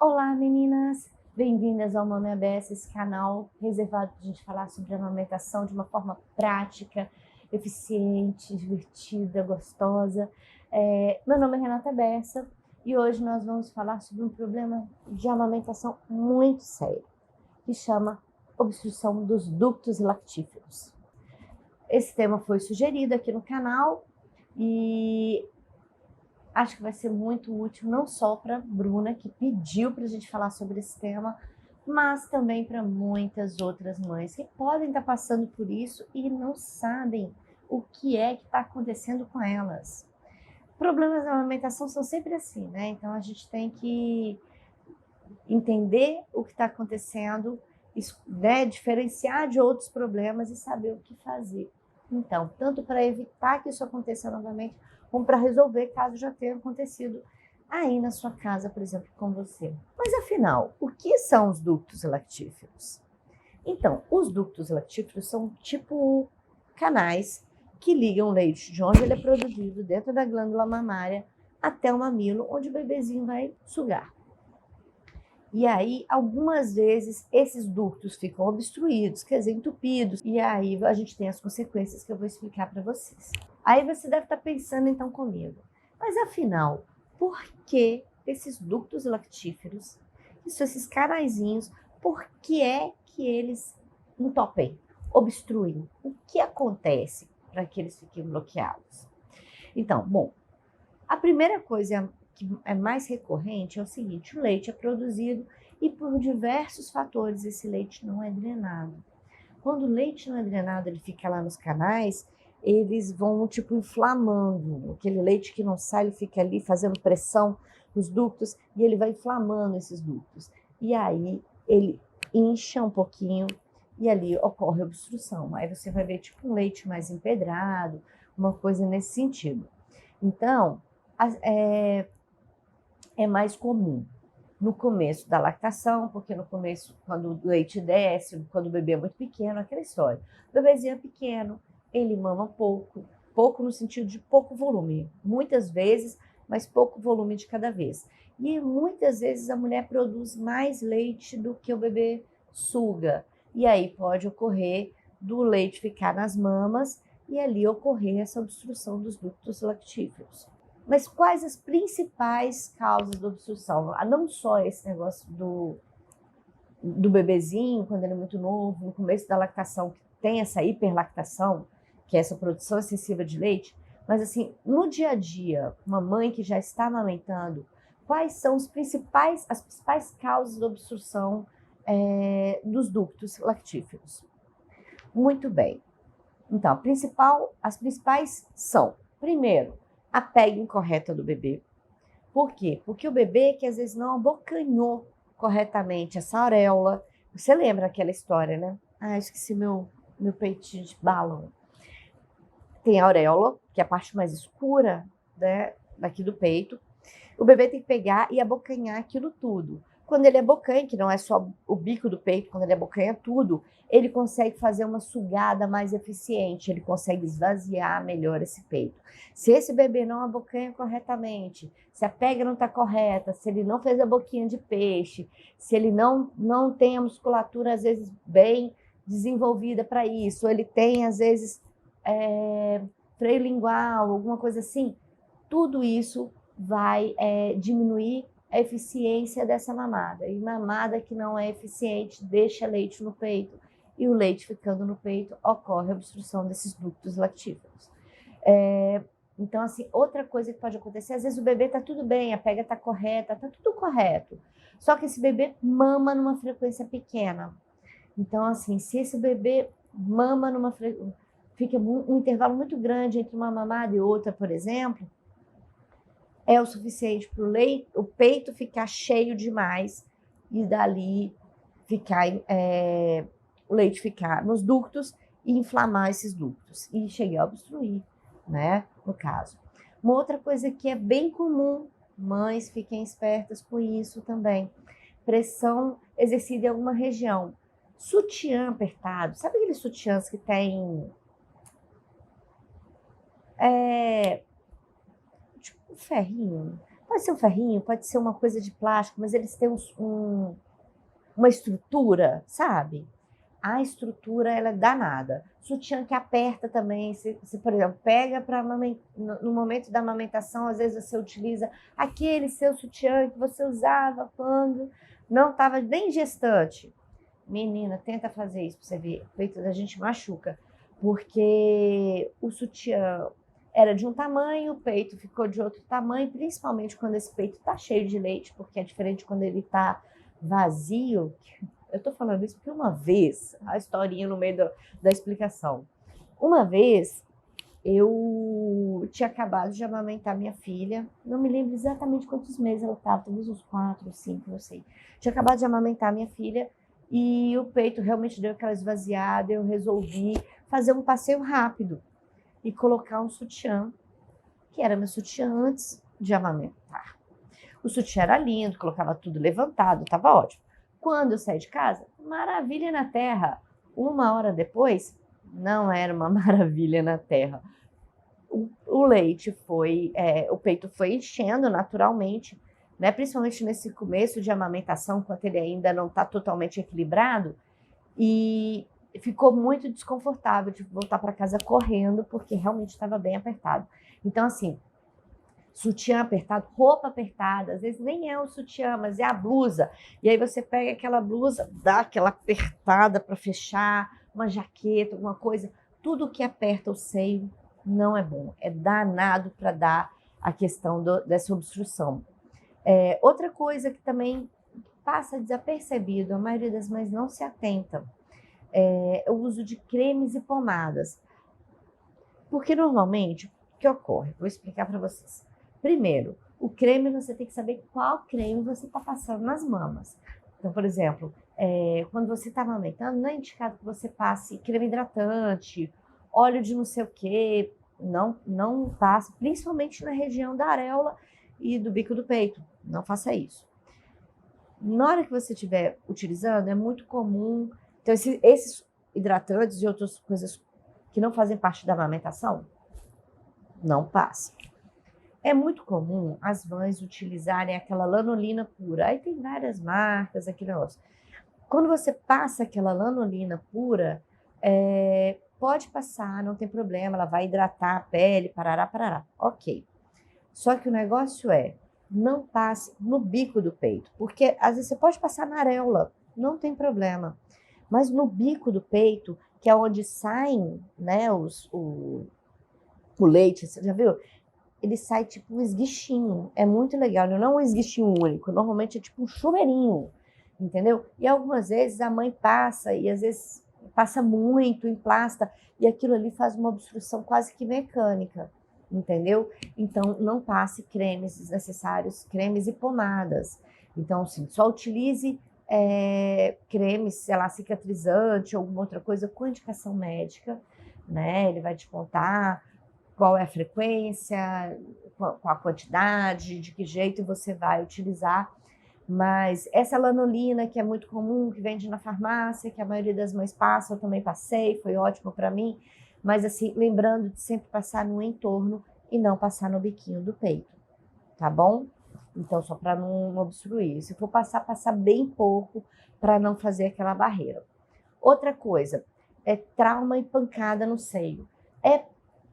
Olá meninas, bem-vindas ao Mami ABS, esse canal reservado para a gente falar sobre amamentação de uma forma prática, eficiente, divertida, gostosa. Meu nome é Renata Bessa e hoje nós vamos falar sobre um problema de amamentação muito sério, que chama obstrução dos ductos lactíferos. Esse tema foi sugerido aqui no canal e acho que vai ser muito útil não só para a Bruna, que pediu para a gente falar sobre esse tema, mas também para muitas outras mães que podem estar passando por isso e não sabem o que é que está acontecendo com elas. Problemas da amamentação são sempre assim, né? Então a gente tem que entender o que está acontecendo, né? Diferenciar de outros problemas e saber o que fazer. Então, tanto para evitar que isso aconteça novamente, como para resolver caso já tenha acontecido aí na sua casa, por exemplo, com você. Mas afinal, o que são os ductos lactíferos? Então, os ductos lactíferos são tipo canais que ligam o leite de onde ele é produzido dentro da glândula mamária até o mamilo, onde o bebezinho vai sugar. E aí, algumas vezes, esses ductos ficam obstruídos, quer dizer, entupidos, e aí a gente tem as consequências que eu vou explicar para vocês. Aí você deve estar pensando então comigo, mas afinal, por que esses ductos lactíferos, que são esses canaizinhos, por que é que eles entopem, obstruem? O que acontece para que eles fiquem bloqueados? Então, bom, a primeira coisa que é mais recorrente é o seguinte: o leite é produzido e por diversos fatores esse leite não é drenado. Quando o leite não é drenado, ele fica lá nos canais, eles vão tipo inflamando. Aquele leite que não sai, ele fica ali fazendo pressão nos ductos e ele vai inflamando esses ductos. E aí ele incha um pouquinho e ali ocorre obstrução. Aí você vai ver tipo um leite mais empedrado, uma coisa nesse sentido. Então, é mais comum no começo da lactação, porque no começo, quando o leite desce, quando o bebê é muito pequeno, aquela história. O bebezinho é pequeno, ele mama pouco, pouco no sentido de pouco volume, muitas vezes, mas pouco volume de cada vez. E muitas vezes a mulher produz mais leite do que o bebê suga. E aí pode ocorrer do leite ficar nas mamas e ali ocorrer essa obstrução dos ductos lactíferos. Mas quais as principais causas da obstrução? Não só esse negócio do bebezinho, quando ele é muito novo, no começo da lactação, que tem essa hiperlactação, que é essa produção excessiva de leite, mas assim, no dia a dia, uma mãe que já está amamentando, quais são as principais causas da obstrução dos ductos lactíferos? Muito bem. Então, as principais são, primeiro, a pega incorreta do bebê. Por quê? Porque o bebê que às vezes não abocanhou corretamente essa auréola. Você lembra aquela história, né? Ah, esqueci meu peitinho de balão. Tem a auréola, que é a parte mais escura, né, daqui do peito. O bebê tem que pegar e abocanhar aquilo tudo. Quando ele abocanha, que não é só o bico do peito, quando ele abocanha tudo, ele consegue fazer uma sugada mais eficiente, ele consegue esvaziar melhor esse peito. Se esse bebê não abocanha corretamente, se a pega não está correta, se ele não fez a boquinha de peixe, se ele não tem a musculatura, às vezes, bem desenvolvida para isso, ou ele tem, às vezes, freio lingual, alguma coisa assim, tudo isso vai diminuir a eficiência dessa mamada. E mamada que não é eficiente deixa leite no peito. E o leite ficando no peito, ocorre a obstrução desses ductos lactíferos. Então, assim, outra coisa que pode acontecer, às vezes o bebê tá tudo bem, a pega tá correta, tá tudo correto. Só que esse bebê mama numa frequência pequena. Então, assim, se esse bebê mama fica um intervalo muito grande entre uma mamada e outra, por exemplo, é o suficiente para o peito ficar cheio demais e dali o leite ficar nos ductos e inflamar esses ductos e chegar a obstruir, né, no caso. Uma outra coisa que é bem comum, mães fiquem espertas com isso também, pressão exercida em alguma região. Sutiã apertado, sabe aqueles sutiãs que tem tipo um ferrinho? Pode ser um ferrinho, pode ser uma coisa de plástico, mas eles têm uma estrutura, sabe? A estrutura, ela é danada. Sutiã que aperta também, se por exemplo, pega para no momento da amamentação, às vezes você utiliza aquele seu sutiã que você usava quando não estava nem gestante. Menina, tenta fazer isso para você ver, o peito da gente machuca, porque o sutiã era de um tamanho, o peito ficou de outro tamanho, principalmente quando esse peito está cheio de leite, porque é diferente quando ele está vazio. Eu estou falando isso porque uma vez, a historinha no meio da explicação. Uma vez, eu tinha acabado de amamentar minha filha, não me lembro exatamente quantos meses ela estava, talvez uns 4, 5, não sei. Tinha acabado de amamentar minha filha e o peito realmente deu aquela esvaziada, eu resolvi fazer um passeio rápido e colocar um sutiã, que era meu sutiã antes de amamentar. O sutiã era lindo, colocava tudo levantado, estava ótimo. Quando eu saí de casa, maravilha na terra. 1 hora depois, não era uma maravilha na terra. O leite foi, o peito foi enchendo naturalmente, né? Principalmente nesse começo de amamentação, quando ele ainda não está totalmente equilibrado, e ficou muito desconfortável de voltar para casa correndo, porque realmente estava bem apertado. Então, assim, sutiã apertado, roupa apertada, às vezes nem é o sutiã, mas é a blusa. E aí você pega aquela blusa, dá aquela apertada para fechar, uma jaqueta, alguma coisa. Tudo que aperta o seio não é bom, é danado para dar a questão dessa obstrução. Outra coisa que também passa desapercebido, a maioria das mães não se atenta, é o uso de cremes e pomadas. Porque normalmente, o que ocorre? Vou explicar para vocês. Primeiro, o creme, você tem que saber qual creme você está passando nas mamas. Então, por exemplo, quando você está amamentando, não é indicado que você passe creme hidratante, óleo de não sei o quê, não passe, principalmente na região da areola e do bico do peito. Não faça isso. Na hora que você estiver utilizando, é muito comum. Então, esses hidratantes e outras coisas que não fazem parte da amamentação, não passe. É muito comum as mães utilizarem aquela lanolina pura. Aí tem várias marcas, aquele negócio. Quando você passa aquela lanolina pura, pode passar, não tem problema, ela vai hidratar a pele, parará, parará. Ok. Só que o negócio não passe no bico do peito, porque às vezes você pode passar na areola, não tem problema. Mas no bico do peito, que é onde saem, né, o leite, você já viu? Ele sai tipo um esguichinho, é muito legal, não é um esguichinho único, normalmente é tipo um chuveirinho, entendeu? E algumas vezes a mãe passa, e às vezes passa muito, emplasta, e aquilo ali faz uma obstrução quase que mecânica, entendeu? Então, não passe cremes desnecessários, cremes e pomadas. Então, sim, só utilize cremes, sei lá, cicatrizante ou alguma outra coisa com indicação médica, né? Ele vai te contar qual é a frequência, qual a quantidade, de que jeito você vai utilizar. Mas essa lanolina, que é muito comum, que vende na farmácia, que a maioria das mães passa, eu também passei, foi ótimo para mim. Mas assim, lembrando de sempre passar no entorno e não passar no biquinho do peito, tá bom? Então, só para não obstruir. Se for passar, passar bem pouco para não fazer aquela barreira. Outra coisa, trauma e pancada no seio.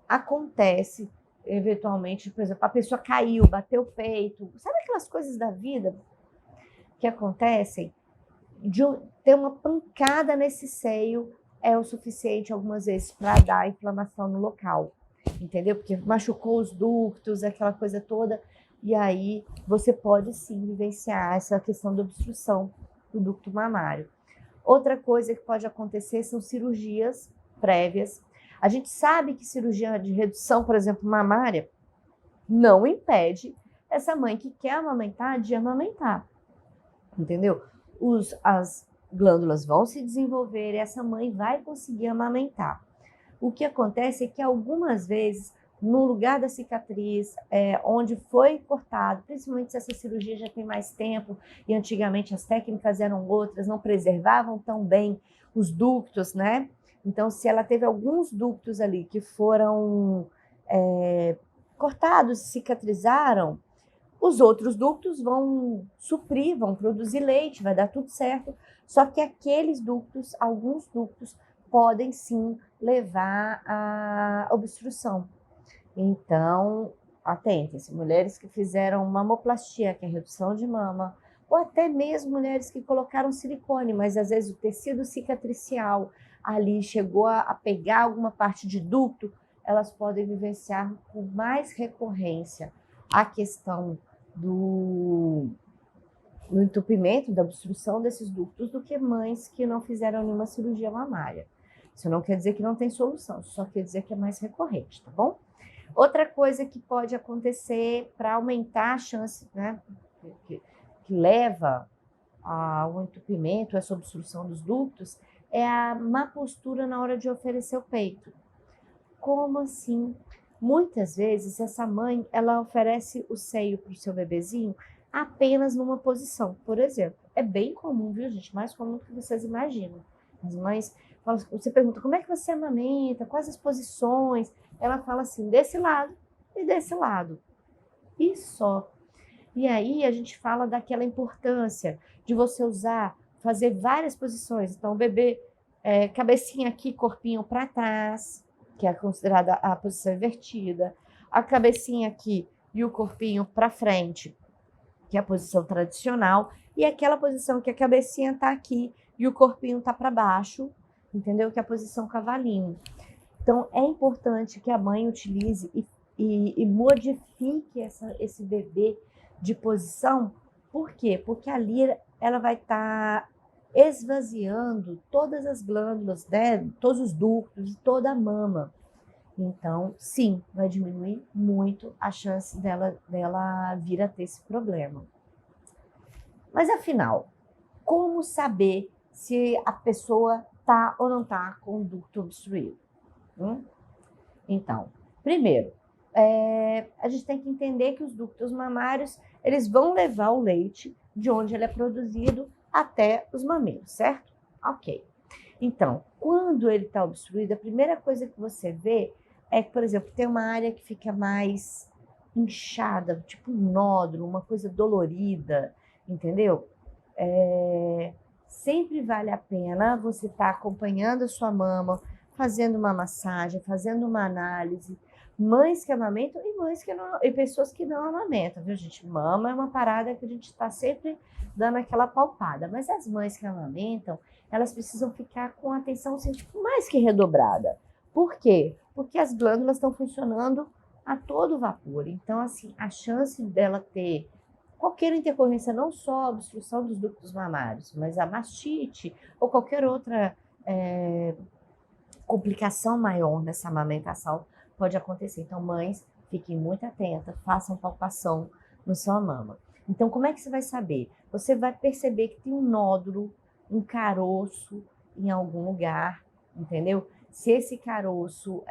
Acontece, eventualmente, por exemplo, a pessoa caiu, bateu o peito. Sabe aquelas coisas da vida que acontecem? De ter uma pancada nesse seio é o suficiente algumas vezes para dar inflamação no local, entendeu? Porque machucou os ductos, aquela coisa toda, e aí você pode sim vivenciar essa questão da obstrução do ducto mamário. Outra coisa que pode acontecer são cirurgias prévias. A gente sabe que cirurgia de redução, por exemplo, mamária, não impede essa mãe que quer amamentar de amamentar, entendeu? As glândulas vão se desenvolver e essa mãe vai conseguir amamentar. O que acontece é que algumas vezes, no lugar da cicatriz, onde foi cortado, principalmente se essa cirurgia já tem mais tempo e antigamente as técnicas eram outras, não preservavam tão bem os ductos, né? Então, se ela teve alguns ductos ali que foram cortados, cicatrizaram, Os outros ductos vão suprir, vão produzir leite, vai dar tudo certo. Só que aqueles ductos, alguns ductos, podem sim levar à obstrução. Então, atentem-se, mulheres que fizeram mamoplastia, que é redução de mama, ou até mesmo mulheres que colocaram silicone, mas às vezes o tecido cicatricial ali chegou a pegar alguma parte de ducto, elas podem vivenciar com mais recorrência a questão do entupimento, da obstrução desses ductos, do que mães que não fizeram nenhuma cirurgia mamária. Isso não quer dizer que não tem solução, só quer dizer que é mais recorrente, tá bom? Outra coisa que pode acontecer para aumentar a chance, né, que leva ao entupimento, essa obstrução dos ductos, é a má postura na hora de oferecer o peito. Como assim? Muitas vezes essa mãe, ela oferece o seio para o seu bebezinho apenas numa posição, por exemplo. É bem comum, viu, gente? Mais comum do que vocês imaginam. As mães falam, você pergunta, como é que você amamenta? Quais as posições? Ela fala assim, desse lado e desse lado. E só. E aí a gente fala daquela importância de você usar, fazer várias posições. Então, o bebê, cabecinha aqui, corpinho para trás, que é considerada a posição invertida. A cabecinha aqui e o corpinho para frente, que é a posição tradicional. E aquela posição que a cabecinha está aqui e o corpinho está para baixo, entendeu? Que é a posição cavalinho. Então, é importante que a mãe utilize e modifique esse bebê de posição. Por quê? Porque ali ela vai estar esvaziando todas as glândulas, né? Todos os ductos, toda a mama. Então, sim, vai diminuir muito a chance dela vir a ter esse problema. Mas, afinal, como saber se a pessoa está ou não está com o ducto obstruído? Então, primeiro, a gente tem que entender que os ductos mamários, eles vão levar o leite de onde ele é produzido até os mamilos, certo? Ok. Então, quando ele está obstruído, a primeira coisa que você vê é que, por exemplo, tem uma área que fica mais inchada, tipo um nódulo, uma coisa dolorida, entendeu? Sempre vale a pena você estar acompanhando a sua mama, fazendo uma massagem, fazendo uma análise. Mães que amamentam e mães que não, e pessoas que não amamentam, viu, gente? Mama é uma parada que a gente está sempre dando aquela palpada, mas as mães que amamentam, elas precisam ficar com a atenção assim, tipo, mais que redobrada. Por quê? Porque as glândulas estão funcionando a todo vapor. Então, assim, a chance dela ter qualquer intercorrência, não só a obstrução dos ductos mamários, mas a mastite ou qualquer outra complicação maior nessa amamentação pode acontecer. Então, mães, fiquem muito atentas, façam palpação na sua mama. Então, como é que você vai saber? Você vai perceber que tem um nódulo, um caroço em algum lugar, entendeu? Se esse caroço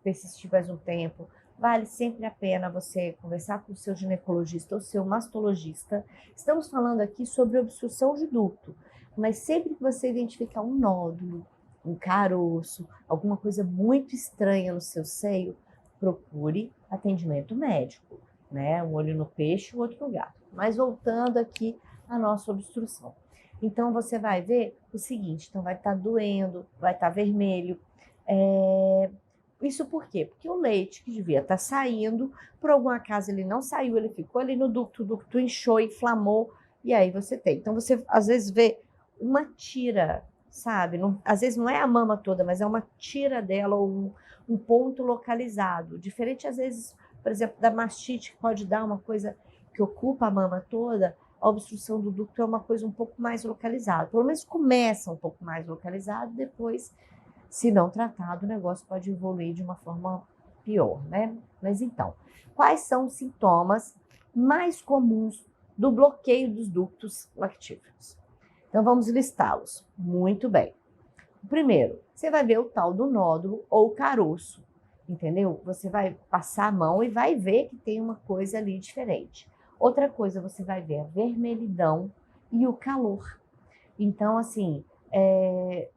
persistir mais um tempo, vale sempre a pena você conversar com o seu ginecologista ou seu mastologista. Estamos falando aqui sobre obstrução de ducto, mas sempre que você identificar um nódulo, um caroço, alguma coisa muito estranha no seu seio, procure atendimento médico, né? Um olho no peixe, o outro no gato. Mas voltando aqui à nossa obstrução. Então, você vai ver o seguinte, então vai estar doendo, vai estar vermelho. Isso por quê? Porque o leite que devia estar saindo, por algum acaso ele não saiu, ele ficou ali no ducto, o ducto inchou, inflamou, e aí você tem. Então, você às vezes vê uma tira, sabe? Não, às vezes não é a mama toda, mas é uma tira dela ou um ponto localizado. Diferente, às vezes, por exemplo, da mastite, que pode dar uma coisa que ocupa a mama toda, a obstrução do ducto é uma coisa um pouco mais localizada. Pelo menos começa um pouco mais localizado, depois, se não tratado, o negócio pode evoluir de uma forma pior, né? Mas então, quais são os sintomas mais comuns do bloqueio dos ductos lactíferos? Então, vamos listá-los. Muito bem. Primeiro, você vai ver o tal do nódulo ou caroço, entendeu? Você vai passar a mão e vai ver que tem uma coisa ali diferente. Outra coisa, você vai ver a vermelhidão e o calor. Então, assim, é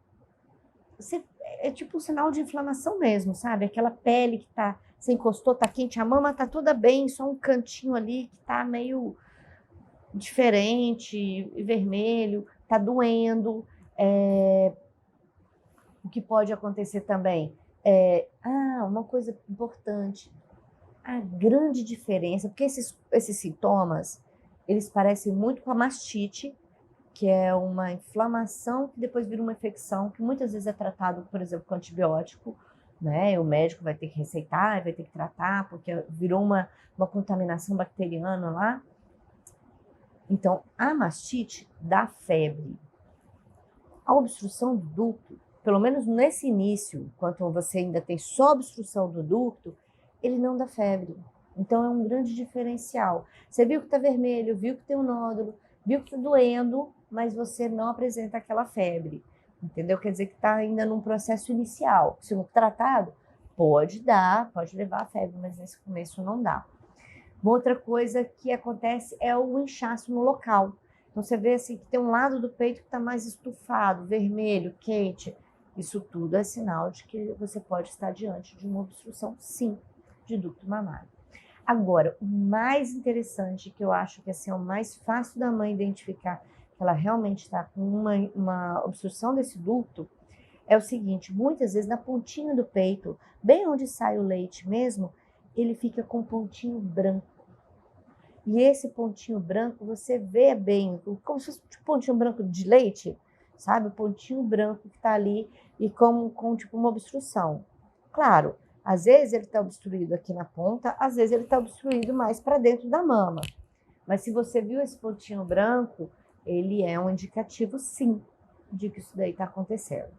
tipo um sinal de inflamação mesmo, sabe? Aquela pele que está Você encostou, tá quente, a mama tá toda bem, só um cantinho ali que tá meio diferente, vermelho, tá doendo. O que pode acontecer também uma coisa importante, a grande diferença, porque esses sintomas, eles parecem muito com a mastite, que é uma inflamação que depois vira uma infecção, que muitas vezes é tratado, por exemplo, com antibiótico, né? O médico vai ter que receitar, vai ter que tratar, porque virou uma contaminação bacteriana lá. Então, a mastite dá febre. A obstrução do ducto, pelo menos nesse início, enquanto você ainda tem só obstrução do ducto, ele não dá febre. Então, é um grande diferencial. Você viu que está vermelho, viu que tem um nódulo, viu que está doendo, mas você não apresenta aquela febre, entendeu? Quer dizer que está ainda num processo inicial. Se não tratado, pode dar, pode levar a febre, mas nesse começo não dá. Uma outra coisa que acontece é o inchaço no local. Então, você vê assim que tem um lado do peito que está mais estufado, vermelho, quente. Isso tudo é sinal de que você pode estar diante de uma obstrução, sim, de ducto mamário. Agora, o mais interessante, que eu acho que assim, é o mais fácil da mãe identificar que ela realmente está com uma obstrução desse ducto, é o seguinte: muitas vezes na pontinha do peito, bem onde sai o leite mesmo, ele fica com um pontinho branco. E esse pontinho branco você vê bem, como se fosse um pontinho branco de leite, sabe? O pontinho branco que está ali e com tipo uma obstrução. Claro, às vezes ele está obstruído aqui na ponta, às vezes ele está obstruído mais para dentro da mama. Mas se você viu esse pontinho branco, ele é um indicativo, sim, de que isso daí está acontecendo.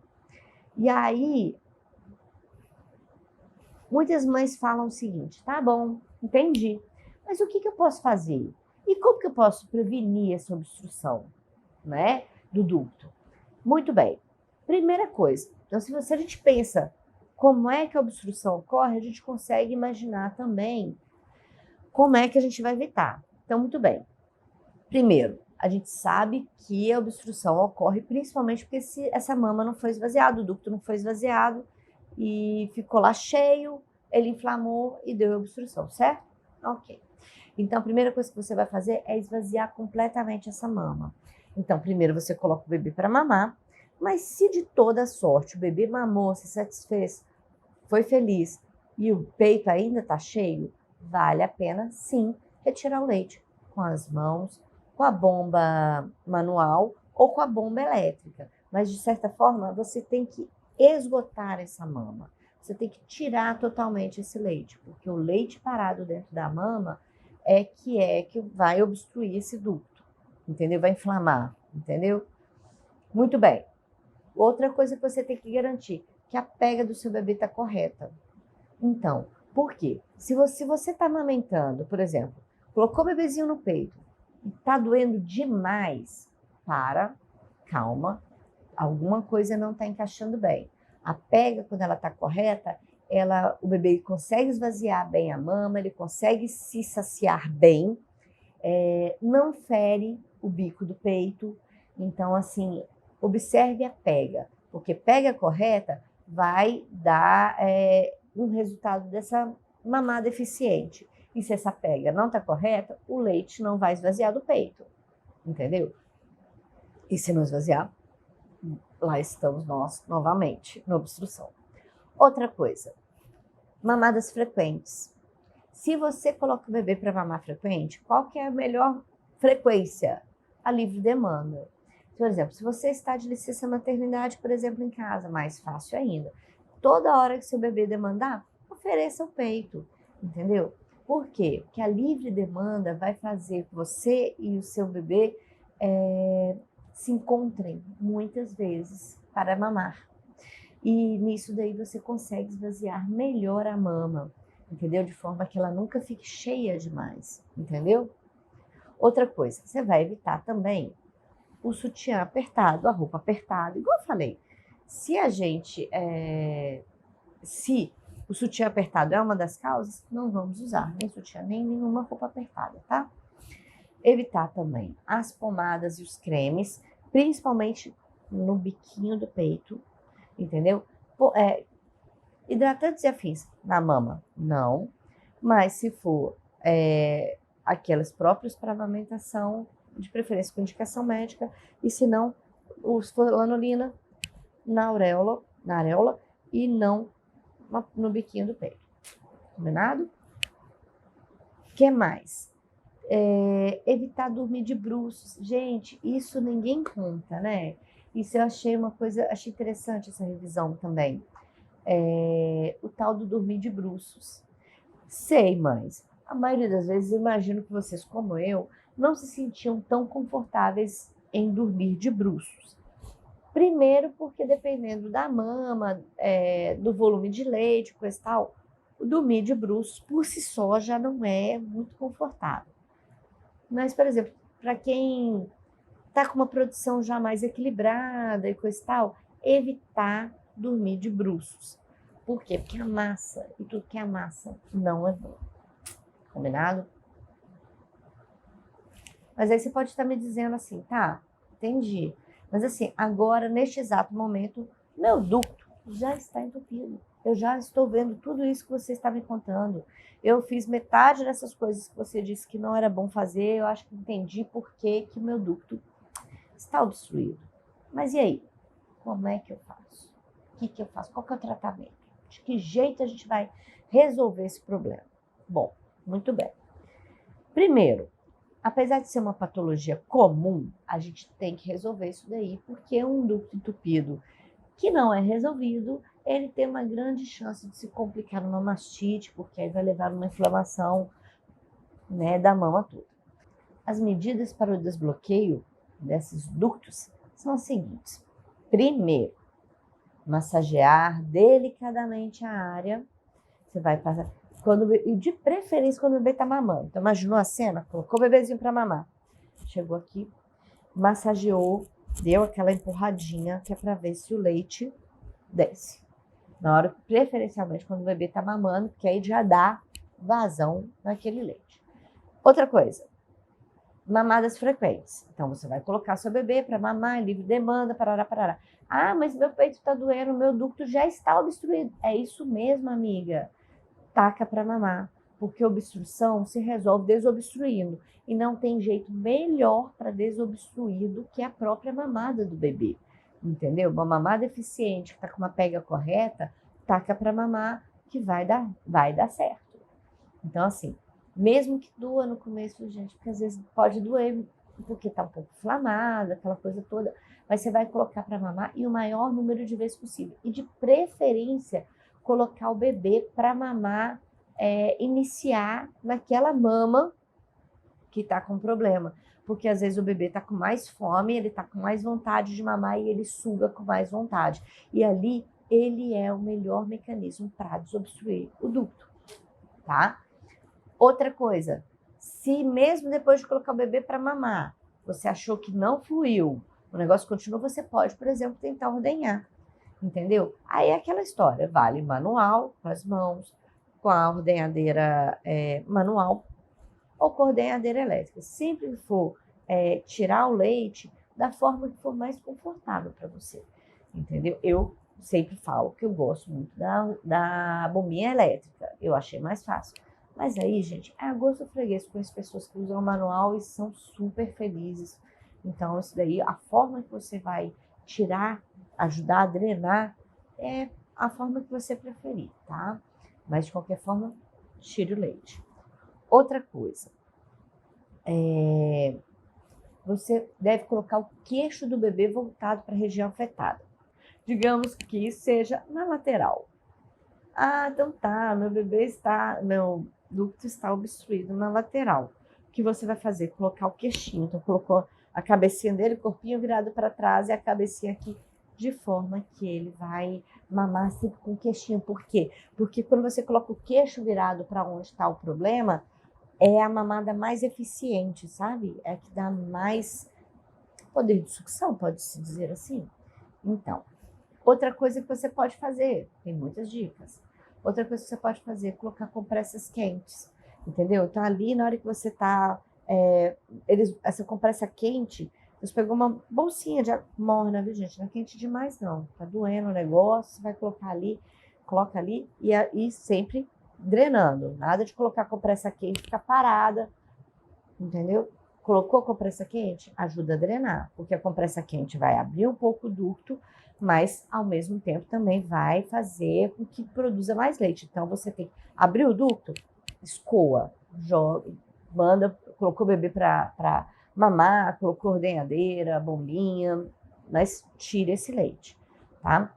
E aí, muitas mães falam o seguinte: tá bom, entendi, mas o que eu posso fazer? E como que eu posso prevenir essa obstrução, né, do ducto? Muito bem. Primeira coisa, então se a gente pensa como é que a obstrução ocorre, a gente consegue imaginar também como é que a gente vai evitar. Então, muito bem. Primeiro, a gente sabe que a obstrução ocorre principalmente porque essa mama não foi esvaziada, o ducto não foi esvaziado e ficou lá cheio, ele inflamou e deu obstrução, certo? Ok. Então, a primeira coisa que você vai fazer é esvaziar completamente essa mama. Então, primeiro você coloca o bebê para mamar, mas se de toda sorte o bebê mamou, se satisfez, foi feliz e o peito ainda está cheio, vale a pena sim retirar o leite com as mãos, com a bomba manual ou com a bomba elétrica. Mas de certa forma você tem que esgotar essa mama. Você tem que tirar totalmente esse leite, porque o leite parado dentro da mama é que vai obstruir esse ducto, entendeu? Vai inflamar, entendeu? Muito bem. Outra coisa que você tem que garantir, que a pega do seu bebê está correta. Então, por quê? Se você está amamentando, por exemplo, colocou o bebezinho no peito e está doendo demais, calma, alguma coisa não está encaixando bem. A pega, quando ela está correta, o bebê consegue esvaziar bem a mama, ele consegue se saciar bem, não fere o bico do peito. Então, assim, observe a pega, porque pega correta vai dar um resultado dessa mamada eficiente. E se essa pega não está correta, o leite não vai esvaziar do peito, entendeu? E se não esvaziar, lá estamos nós novamente na obstrução. Outra coisa, mamadas frequentes. Se você coloca o bebê para mamar frequente, qual que é a melhor frequência? A livre demanda. Por exemplo, se você está de licença maternidade, por exemplo, em casa, mais fácil ainda. Toda hora que seu bebê demandar, ofereça o peito, entendeu? Por quê? Porque a livre demanda vai fazer que você e o seu bebê se encontrem muitas vezes para mamar. E nisso daí você consegue esvaziar melhor a mama, entendeu? De forma que ela nunca fique cheia demais, entendeu? Outra coisa, você vai evitar também o sutiã apertado, a roupa apertada. Igual eu falei, se o sutiã apertado é uma das causas, não vamos usar nem sutiã, nem nenhuma roupa apertada, tá? Evitar também as pomadas e os cremes, principalmente no biquinho do peito, entendeu? Hidratantes e afins na mama, não. Mas se for aquelas próprias para amamentação, de preferência com indicação médica, e se não, os lanolina na areola e não no biquinho do peito. Combinado? O que mais? Evitar dormir de bruços. Gente, isso ninguém conta, né? Isso eu achei achei interessante essa revisão também. O tal do dormir de bruços. Sei, mas a maioria das vezes eu imagino que vocês, como eu, não se sentiam tão confortáveis em dormir de bruços. Primeiro porque dependendo da mama, do volume de leite, coisa e tal, o dormir de bruços por si só já não é muito confortável. Mas, por exemplo, para quem está com uma produção já mais equilibrada e coisa e tal, evitar dormir de bruços. Por quê? Porque amassa, e tudo que amassa não é bom. Combinado? Mas aí você pode estar me dizendo assim, tá, entendi. Mas assim, agora, neste exato momento, meu ducto já está entupido. Eu já estou vendo tudo isso que você está me contando. Eu fiz metade dessas coisas que você disse que não era bom fazer. Eu acho que entendi por que o meu ducto está obstruído. Mas e aí? Como é que eu faço? O que eu faço? Qual que é o tratamento? De que jeito a gente vai resolver esse problema? Bom, muito bem. Primeiro, apesar de ser uma patologia comum, a gente tem que resolver isso daí, porque um ducto entupido que não é resolvido, ele tem uma grande chance de se complicar numa mastite, porque aí vai levar a uma inflamação, né, da mama toda. As medidas para o desbloqueio desses ductos são as seguintes. Primeiro, massagear delicadamente a área. Você vai passar, de preferência quando o bebê está mamando. Então, imaginou a cena? Colocou o bebezinho para mamar. Chegou aqui, massageou, deu aquela empurradinha, que é para ver se o leite desce. Na hora, preferencialmente, quando o bebê está mamando, porque aí já dá vazão naquele leite. Outra coisa, mamadas frequentes. Então, você vai colocar seu bebê para mamar, livre demanda, parará. Ah, mas meu peito está doendo, meu ducto já está obstruído. É isso mesmo, amiga. Taca para mamar, porque obstrução se resolve desobstruindo. E não tem jeito melhor para desobstruir do que a própria mamada do bebê. Entendeu? Uma mamada eficiente, que está com uma pega correta, taca para mamar, que vai dar certo. Então, assim, mesmo que doa no começo, gente, porque às vezes pode doer, porque está um pouco inflamada, aquela coisa toda, mas você vai colocar para mamar e o maior número de vezes possível. E de preferência, colocar o bebê para mamar, iniciar naquela mama que está com problema. Porque às vezes o bebê está com mais fome, ele está com mais vontade de mamar e ele suga com mais vontade. E ali ele é o melhor mecanismo para desobstruir o ducto, tá? Outra coisa, se mesmo depois de colocar o bebê para mamar, você achou que não fluiu, o negócio continua, você pode, por exemplo, tentar ordenhar, entendeu? Aí é aquela história, vale manual, com as mãos, com a ordenhadeira manual ou com a ordenhadeira elétrica. Sempre que for tirar o leite, da forma que for mais confortável para você, entendeu? Eu sempre falo que eu gosto muito da bombinha elétrica, eu achei mais fácil. Mas aí, gente, é a gosto do freguês. Conheço pessoas que usam o manual e são super felizes. Então, isso daí, a forma que você vai tirar, ajudar a drenar, é a forma que você preferir, tá? Mas, de qualquer forma, tire o leite. Outra coisa, você deve colocar o queixo do bebê voltado para a região afetada. Digamos que seja na lateral. Ah, então tá, meu ducto está obstruído na lateral. O que você vai fazer? Colocar o queixinho. Então, colocou a cabecinha dele, o corpinho virado para trás e a cabecinha aqui, de forma que ele vai mamar sempre com o queixinho. Por quê? Porque quando você coloca o queixo virado para onde está o problema, é a mamada mais eficiente, sabe? É a que dá mais poder de sucção, pode-se dizer assim. Então, outra coisa que você pode fazer, tem muitas dicas. Outra coisa que você pode fazer é colocar compressas quentes, entendeu? Então, ali, na hora que você está... essa compressa quente, você pegou uma bolsinha de água morna, viu, gente? Não é quente demais, não. Tá doendo o negócio, você vai colocar ali. coloca ali e sempre drenando. Nada de colocar compressa quente e ficar parada, entendeu? Colocou compressa quente, ajuda a drenar, porque a compressa quente vai abrir um pouco o ducto, mas ao mesmo tempo também vai fazer com que produza mais leite. Então você tem que abrir o ducto, escoa, joga, manda, colocou o bebê para mamar, colocou ordenhadeira, bombinha, mas tira esse leite, tá?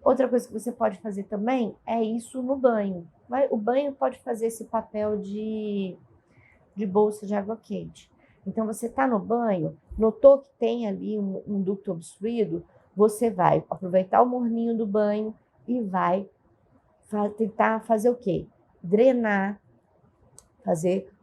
Outra coisa que você pode fazer também é isso no banho. O banho pode fazer esse papel de bolsa de água quente. Então, você está no banho, notou que tem ali um ducto obstruído, você vai aproveitar o morninho do banho e vai tentar fazer o quê? Drenar,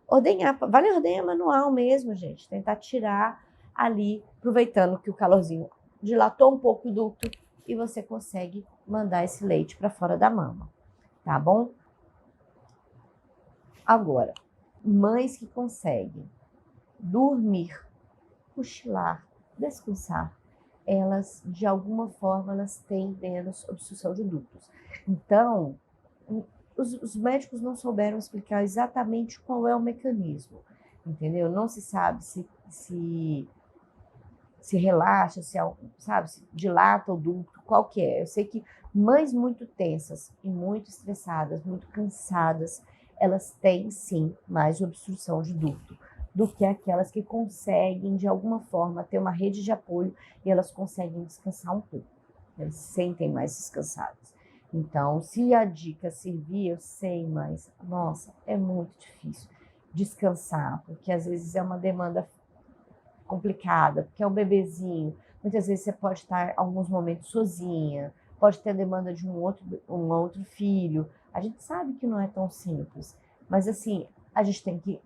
ordenhar, vale ordenhar manual mesmo, gente, tentar tirar ali, aproveitando que o calorzinho dilatou um pouco o ducto e você consegue mandar esse leite para fora da mama, tá bom? Agora, mães que conseguem dormir, cochilar, descansar, elas, de alguma forma, elas têm menos obstrução de ductos. Então, os médicos não souberam explicar exatamente qual é o mecanismo, entendeu? Não se sabe se relaxa, sabe, se dilata o ducto, qual que é. Eu sei que mães muito tensas e muito estressadas, muito cansadas, elas têm sim mais obstrução de ducto do que aquelas que conseguem, de alguma forma, ter uma rede de apoio e elas conseguem descansar um pouco. Elas se sentem mais descansadas. Então, se a dica servir, eu sei, mas, nossa, é muito difícil descansar, porque às vezes é uma demanda complicada, porque é um bebezinho. Muitas vezes você pode estar, em alguns momentos, sozinha, pode ter a demanda de um outro filho. A gente sabe que não é tão simples, mas assim, a gente tem que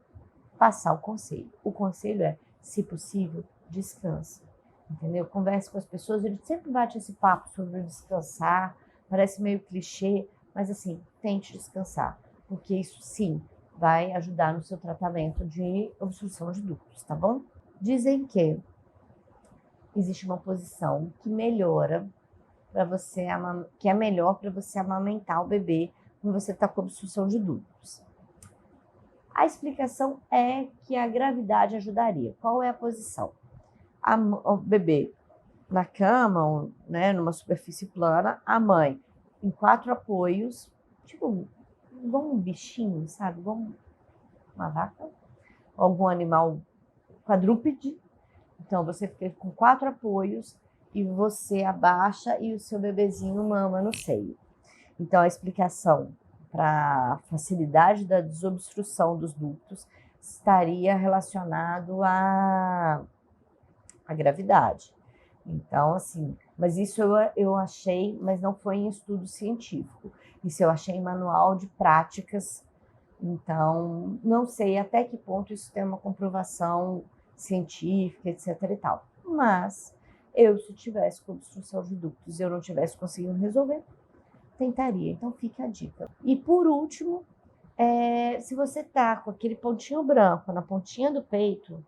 passar o conselho. O conselho é, se possível, descanse, entendeu? Converse com as pessoas, a gente sempre bate esse papo sobre descansar, parece meio clichê, mas assim, tente descansar, porque isso sim vai ajudar no seu tratamento de obstrução de ductos, tá bom? Dizem que existe uma posição que melhora para você, que é melhor para você amamentar o bebê quando você está com obstrução de ductos. A explicação é que a gravidade ajudaria. Qual é a posição? O bebê na cama, né, numa superfície plana, a mãe em 4 apoios, tipo, igual um bichinho, sabe? Igual uma vaca, algum animal quadrúpede. Então, você fica com 4 apoios e você abaixa e o seu bebezinho mama no seio. Então, a explicação para a facilidade da desobstrução dos ductos estaria relacionado à gravidade. Então, assim, mas isso eu achei, mas não foi em estudo científico. Isso eu achei em manual de práticas. Então, não sei até que ponto isso tem uma comprovação científica, etc e tal. Mas eu, se tivesse com obstrução de ductos e eu não tivesse conseguido resolver, tentaria. Então, fica a dica. E por último, se você tá com aquele pontinho branco na pontinha do peito,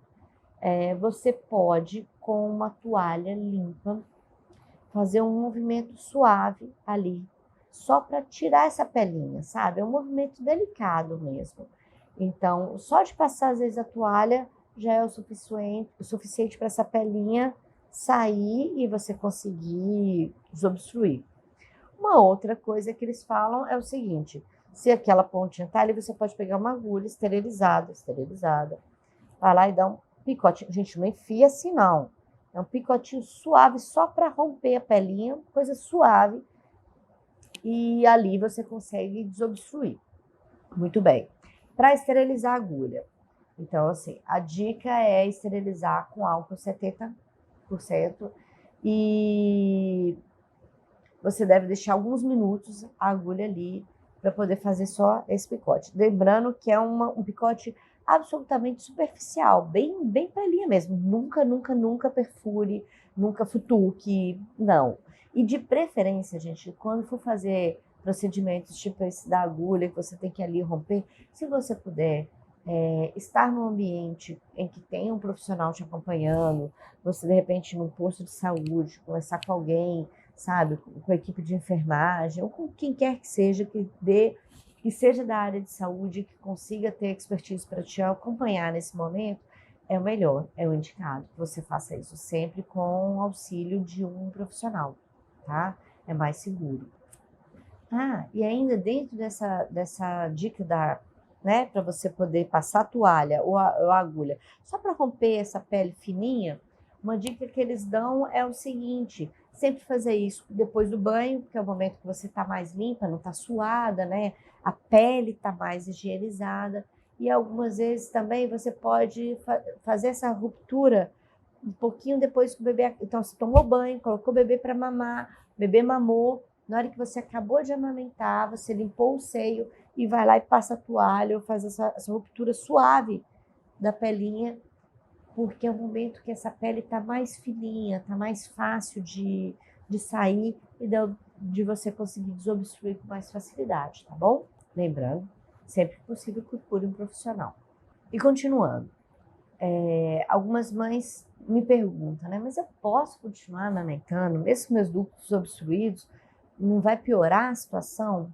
você pode, com uma toalha limpa, fazer um movimento suave ali, só para tirar essa pelinha, sabe? É um movimento delicado mesmo. Então, só de passar, às vezes, a toalha já é o suficiente para essa pelinha sair e você conseguir desobstruir. Uma outra coisa que eles falam é o seguinte: se aquela pontinha tá ali, você pode pegar uma agulha esterilizada, vai lá e dá um picotinho. Gente, não enfia assim, não. É um picotinho suave só para romper a pelinha, coisa suave. E ali você consegue desobstruir. Muito bem. Para esterilizar a agulha. Então, assim, a dica é esterilizar com álcool 70%. E você deve deixar alguns minutos a agulha ali para poder fazer só esse picote. Lembrando que é um picote absolutamente superficial, bem pelinha mesmo. Nunca perfure, nunca futuque, não. E de preferência, gente, quando for fazer procedimentos tipo esse da agulha, que você tem que ali romper, se você puder estar num ambiente em que tem um profissional te acompanhando, você de repente num posto de saúde, conversar com alguém, sabe? Com a equipe de enfermagem, ou com quem quer que seja, que seja da área de saúde, que consiga ter expertise para te acompanhar nesse momento, é o melhor, é o indicado. Que você faça isso sempre com o auxílio de um profissional, tá? É mais seguro. Ah, e ainda dentro dessa dica né, para você poder passar a toalha ou a agulha, só para romper essa pele fininha, uma dica que eles dão é o seguinte: sempre fazer isso depois do banho, porque é o momento que você está mais limpa, não está suada, né? A pele está mais higienizada. E algumas vezes também você pode fazer essa ruptura um pouquinho depois que o bebê. Então, você tomou banho, colocou o bebê para mamar, o bebê mamou. Na hora que você acabou de amamentar, você limpou o seio e vai lá e passa a toalha ou faz essa ruptura suave da pelinha, porque é o momento que essa pele está mais fininha, está mais fácil de sair e de você conseguir desobstruir com mais facilidade, tá bom? Lembrando, sempre que possível, procure um profissional. E continuando, algumas mães me perguntam, né? Mas eu posso continuar amamentando, mesmo com meus ductos obstruídos? Não vai piorar a situação?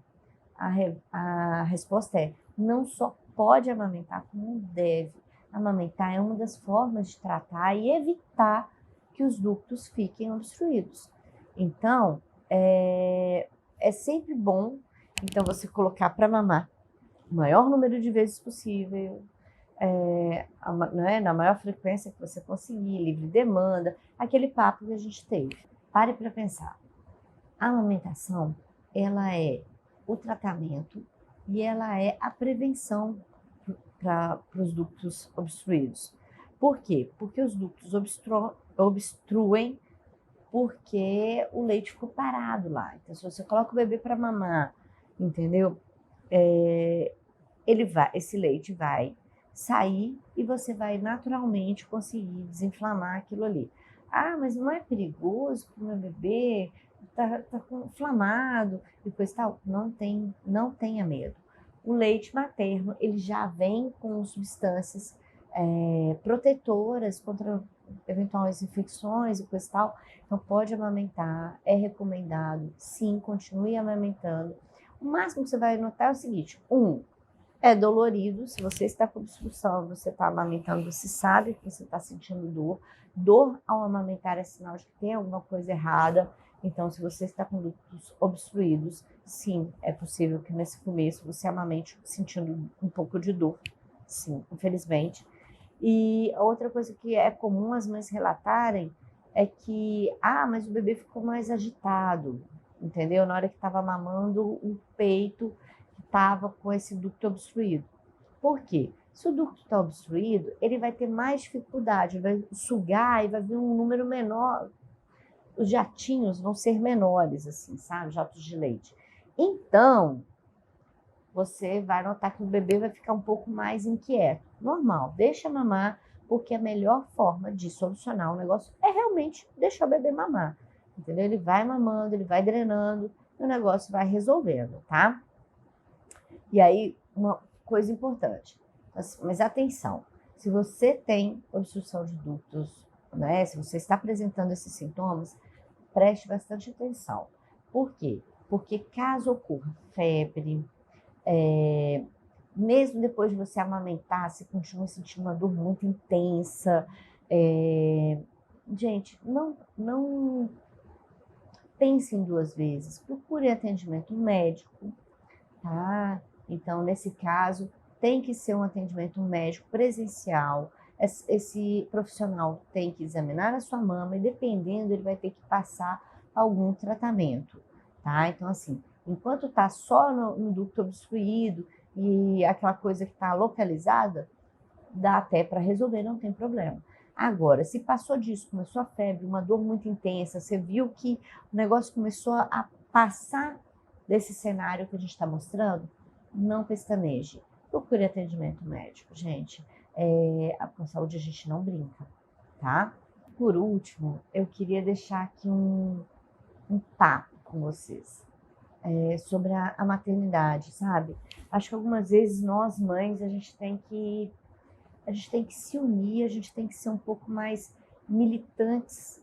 A resposta é: não só pode amamentar, como deve. Amamentar é uma das formas de tratar e evitar que os ductos fiquem obstruídos. Então, é sempre bom então você colocar para mamar o maior número de vezes possível, né, na maior frequência que você conseguir, livre demanda, aquele papo que a gente teve. Pare para pensar. A amamentação, ela é o tratamento e ela é a prevenção para os ductos obstruídos. Por quê? Porque os ductos obstruem porque o leite ficou parado lá. Então, se você coloca o bebê para mamar, entendeu? Esse leite vai sair e você vai naturalmente conseguir desinflamar aquilo ali. Ah, mas não é perigoso para o meu bebê? Tá inflamado e coisa e tal? Não tenha medo. O leite materno, ele já vem com substâncias protetoras contra eventuais infecções e coisa e tal. Então, pode amamentar, é recomendado, sim, continue amamentando. O máximo que você vai notar é o seguinte: é dolorido. Se você está com obstrução, você está amamentando, você sabe que você está sentindo dor. Dor ao amamentar é sinal de que tem alguma coisa errada. Então, se você está com ductos obstruídos, sim, é possível que nesse começo você amamente sentindo um pouco de dor. Sim, infelizmente. E outra coisa que é comum as mães relatarem é que, mas o bebê ficou mais agitado, entendeu? Na hora que estava mamando, o peito estava com esse ducto obstruído. Por quê? Se o ducto está obstruído, ele vai ter mais dificuldade, vai sugar e vai vir um número menor. Os jatinhos vão ser menores, assim, sabe? Jatos de leite. Então, você vai notar que o bebê vai ficar um pouco mais inquieto. Normal, deixa mamar, porque a melhor forma de solucionar o negócio é realmente deixar o bebê mamar. Entendeu? Ele vai mamando, ele vai drenando, e o negócio vai resolvendo, tá? E aí, uma coisa importante, mas atenção, se você tem obstrução de ductos, né, se você está apresentando esses sintomas, preste bastante atenção. Por quê? Porque caso ocorra febre, mesmo depois de você amamentar, você continua sentindo uma dor muito intensa, gente, não pensem duas vezes, procure atendimento médico, tá? Então, nesse caso, tem que ser um atendimento médico presencial. Esse profissional tem que examinar a sua mama e, dependendo, ele vai ter que passar algum tratamento, tá? Então, assim, enquanto tá só no ducto obstruído e aquela coisa que está localizada, dá até para resolver, não tem problema. Agora, se passou disso, começou a febre, uma dor muito intensa, você viu que o negócio começou a passar desse cenário que a gente está mostrando, não pestaneje. Procure atendimento médico, gente. Com a saúde a gente não brinca, tá? Por último, eu queria deixar aqui um papo com vocês sobre a maternidade, sabe? Acho que algumas vezes nós, mães, a gente tem que se unir, a gente tem que ser um pouco mais militantes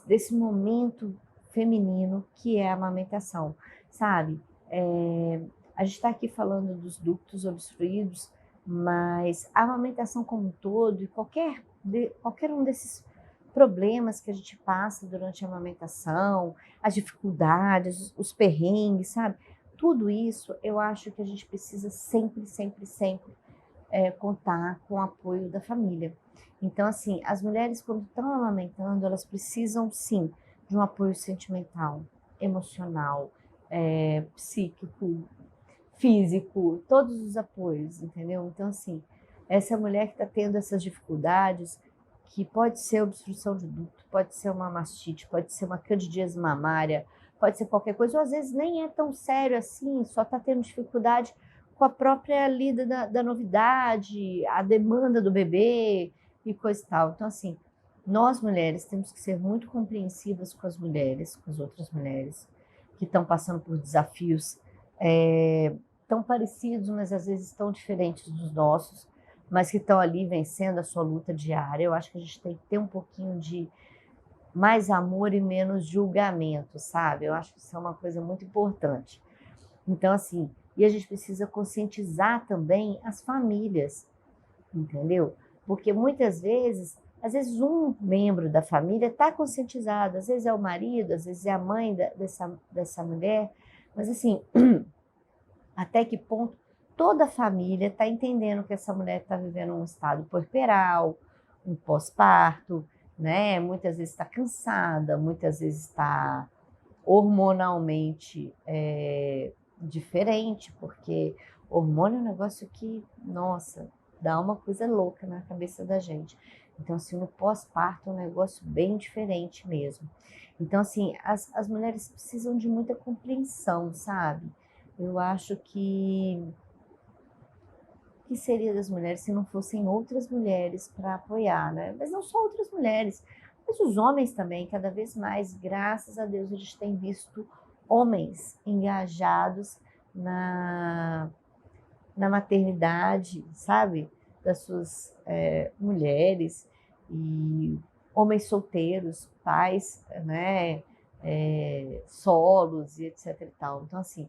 desse momento feminino que é a amamentação, sabe? A gente está aqui falando dos ductos obstruídos, mas a amamentação como um todo e qualquer um desses problemas que a gente passa durante a amamentação, as dificuldades, os perrengues, sabe? Tudo isso eu acho que a gente precisa sempre, sempre, sempre contar com o apoio da família. Então, assim, as mulheres quando estão amamentando, elas precisam sim de um apoio sentimental, emocional, psíquico, físico, todos os apoios, entendeu? Então, assim, essa mulher que está tendo essas dificuldades, que pode ser obstrução de ducto, pode ser uma mastite, pode ser uma candidíase mamária, pode ser qualquer coisa, ou às vezes nem é tão sério assim, só está tendo dificuldade com a própria lida da novidade, a demanda do bebê e coisa e tal. Então, assim, nós mulheres temos que ser muito compreensivas com as mulheres, com as outras mulheres que estão passando por desafios tão parecidos, mas às vezes tão diferentes dos nossos, mas que estão ali vencendo a sua luta diária. Eu acho que a gente tem que ter um pouquinho de mais amor e menos julgamento, sabe? Eu acho que isso é uma coisa muito importante. Então, assim, e a gente precisa conscientizar também as famílias, entendeu? Porque muitas vezes, às vezes um membro da família está conscientizado, às vezes é o marido, às vezes é a mãe dessa mulher, mas assim, até que ponto toda a família está entendendo que essa mulher está vivendo um estado puerperal, um pós-parto, né? Muitas vezes está cansada, muitas vezes está hormonalmente diferente, porque hormônio é um negócio que, nossa, dá uma coisa louca na cabeça da gente. Então, assim, no pós-parto é um negócio bem diferente mesmo. Então, assim, as mulheres precisam de muita compreensão, sabe? Eu acho que seria das mulheres se não fossem outras mulheres para apoiar, né? Mas não só outras mulheres, mas os homens também, cada vez mais, graças a Deus, a gente tem visto homens engajados na maternidade, sabe? Das suas mulheres e homens solteiros, pais, né? Solos e etc e tal. Então, assim,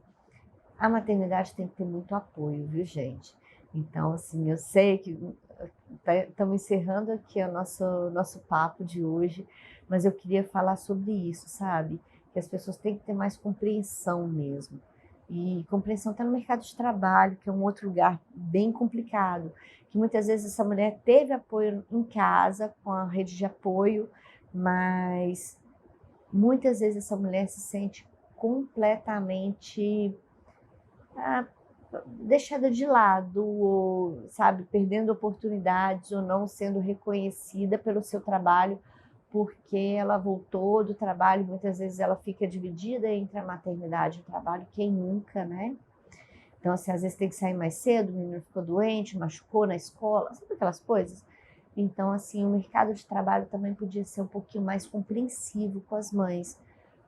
a maternidade tem que ter muito apoio, viu, gente? Então, assim, eu sei que estamos encerrando aqui o nosso papo de hoje, mas eu queria falar sobre isso, sabe? Que as pessoas têm que ter mais compreensão mesmo. E compreensão até no mercado de trabalho, que é um outro lugar bem complicado, que muitas vezes essa mulher teve apoio em casa, com a rede de apoio, mas muitas vezes essa mulher se sente completamente deixada de lado, ou, sabe, perdendo oportunidades ou não sendo reconhecida pelo seu trabalho, porque ela voltou do trabalho, muitas vezes ela fica dividida entre a maternidade e o trabalho, quem nunca, né? Então, assim, às vezes tem que sair mais cedo, o menino ficou doente, machucou na escola, sabe aquelas coisas? Então, assim, o mercado de trabalho também podia ser um pouquinho mais compreensivo com as mães,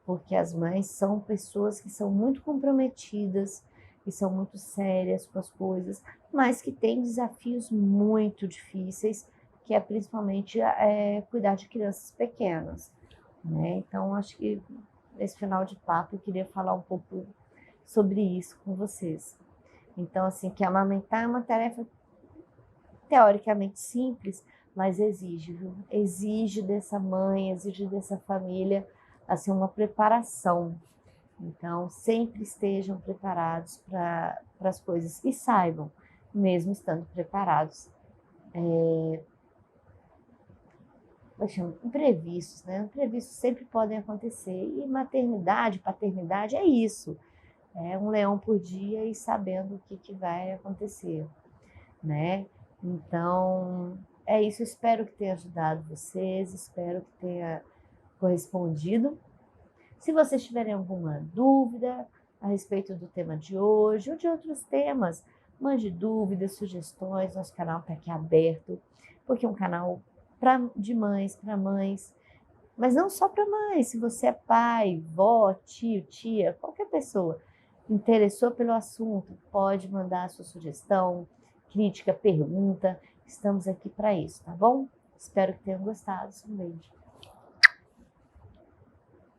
porque as mães são pessoas que são muito comprometidas, que são muito sérias com as coisas, mas que têm desafios muito difíceis, que é principalmente cuidar de crianças pequenas, né? Então, acho que nesse final de papo eu queria falar um pouco sobre isso com vocês. Então, assim, que amamentar é uma tarefa teoricamente simples, mas exige, viu? Exige dessa mãe, exige dessa família, assim, uma preparação. Então, sempre estejam preparados para as coisas e saibam, mesmo estando preparados, imprevistos, né? Imprevistos sempre podem acontecer. E maternidade, paternidade é isso. É um leão por dia e sabendo o que vai acontecer, né? Então, é isso. Espero que tenha ajudado vocês, espero que tenha correspondido. Se vocês tiverem alguma dúvida a respeito do tema de hoje ou de outros temas, mande dúvidas, sugestões, nosso canal está aqui aberto, porque é um canal de mães, para mães, mas não só para mães, se você é pai, vó, tio, tia, qualquer pessoa interessou pelo assunto, pode mandar a sua sugestão, crítica, pergunta, estamos aqui para isso, tá bom? Espero que tenham gostado. Um beijo.